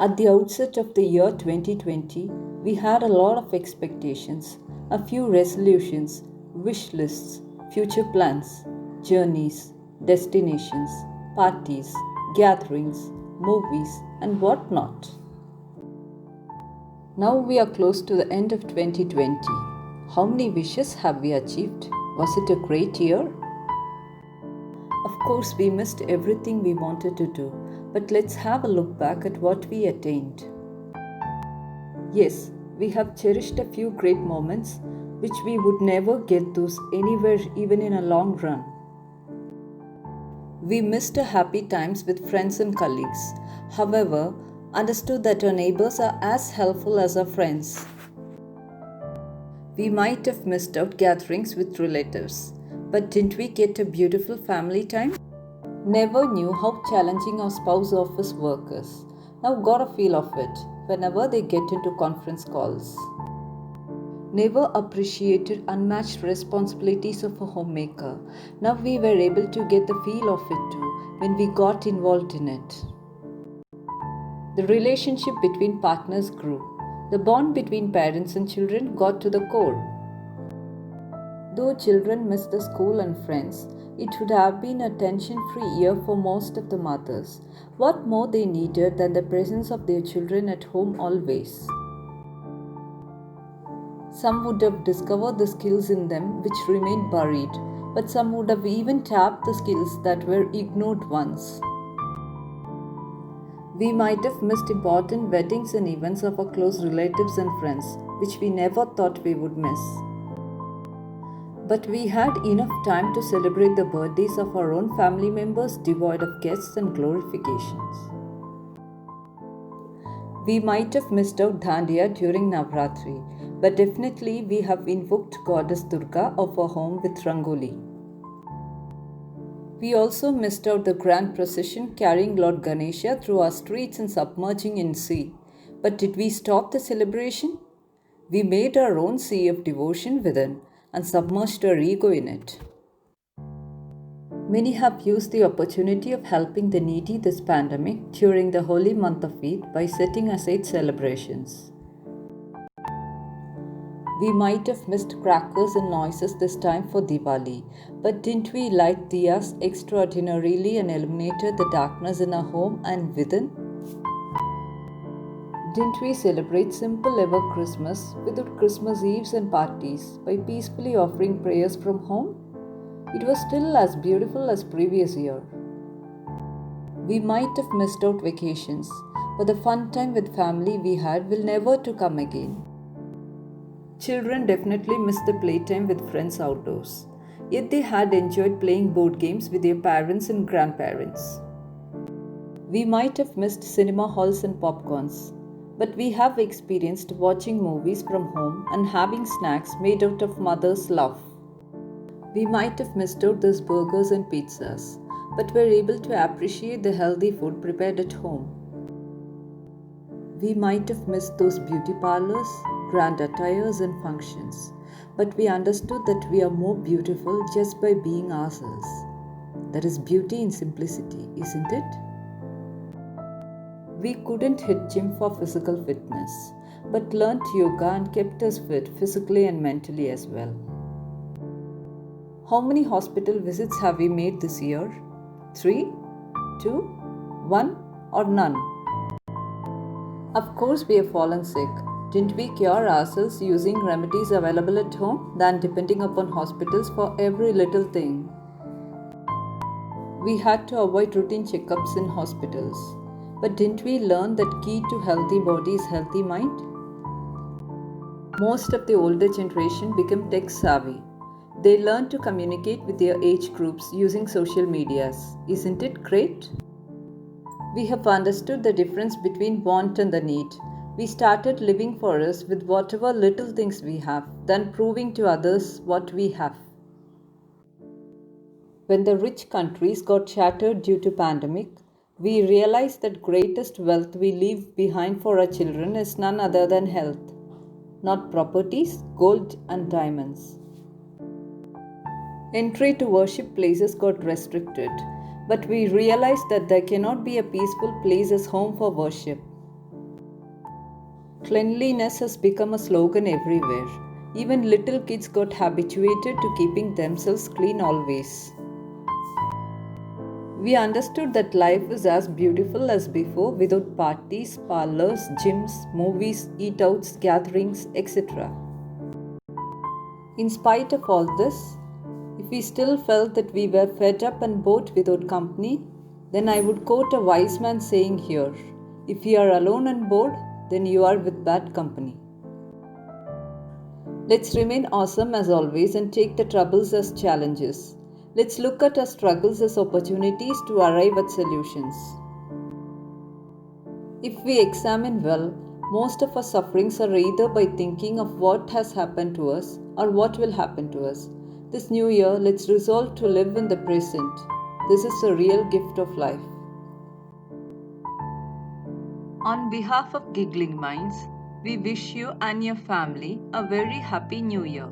At the outset of the year 2020, we had a lot of expectations, a few resolutions, wish lists, future plans, journeys, destinations, parties, gatherings, movies, and whatnot. Now we are close to the end of 2020. How many wishes have we achieved? Was it a great year? Of course, we missed everything we wanted to do, but let's have a look back at what we attained. Yes, we have cherished a few great moments which we would never get those anywhere even in a long run. We missed our happy times with friends and colleagues. However, understood that our neighbors are as helpful as our friends. We might have missed out gatherings with relatives, but didn't we get a beautiful family time? Never knew how challenging our spouse office work is. Now got a feel of it whenever they get into conference calls. Never appreciated unmatched responsibilities of a homemaker. Now we were able to get the feel of it too when we got involved in it. The relationship between partners grew. The bond between parents and children got to the core. Though children missed the school and friends, it would have been a tension-free year for most of the mothers. What more they needed than the presence of their children at home always? Some would have discovered the skills in them which remained buried, but some would have even tapped the skills that were ignored once. We might have missed important weddings and events of our close relatives and friends, which we never thought we would miss. But we had enough time to celebrate the birthdays of our own family members devoid of guests and glorifications. We might have missed out Dandiya during Navratri, but definitely we have invoked Goddess Durga of our home with Rangoli. We also missed out the grand procession carrying Lord Ganesha through our streets and submerging in sea. But did we stop the celebration? We made our own sea of devotion within and submerged our ego in it. Many have used the opportunity of helping the needy this pandemic during the holy month of Eid by setting aside celebrations. We might have missed crackers and noises this time for Diwali, but didn't we light diyas extraordinarily and illuminated the darkness in our home and within? Didn't we celebrate simple ever Christmas without Christmas Eves and parties by peacefully offering prayers from home? It was still as beautiful as previous year. We might have missed out vacations, but the fun time with family we had will never to come again. Children definitely missed the playtime with friends outdoors, yet they had enjoyed playing board games with their parents and grandparents. We might have missed cinema halls and popcorns, but we have experienced watching movies from home and having snacks made out of mother's love. We might have missed out those burgers and pizzas, but were able to appreciate the healthy food prepared at home. We might have missed those beauty parlors, grand attires and functions, but we understood that we are more beautiful just by being ourselves. There is beauty in simplicity, isn't it? We couldn't hit gym for physical fitness, but learnt yoga and kept us fit physically and mentally as well. How many hospital visits have we made this year? 3, 2, 1 or none? Of course we have fallen sick. Didn't we cure ourselves using remedies available at home than depending upon hospitals for every little thing? We had to avoid routine checkups in hospitals. But didn't we learn that key to healthy body is healthy mind? Most of the older generation became tech savvy. They learn to communicate with their age groups using social medias. Isn't it great? We have understood the difference between want and the need. We started living for us with whatever little things we have, then proving to others what we have. When the rich countries got shattered due to pandemic, we realized that greatest wealth we leave behind for our children is none other than health, not properties, gold and diamonds. Entry to worship places got restricted, but we realized that there cannot be a peaceful place as home for worship. Cleanliness has become a slogan everywhere. Even little kids got habituated to keeping themselves clean always. We understood that life is as beautiful as before without parties, parlors, gyms, movies, eat outs, gatherings, etc. In spite of all this, if we still felt that we were fed up and bored without company, then I would quote a wise man saying here, if you are alone and bored, then you are with bad company. Let's remain awesome as always and take the troubles as challenges. Let's look at our struggles as opportunities to arrive at solutions. If we examine well, most of our sufferings are either by thinking of what has happened to us or what will happen to us. This new year, let's resolve to live in the present. This is a real gift of life. On behalf of Giggling Minds, we wish you and your family a very happy new year.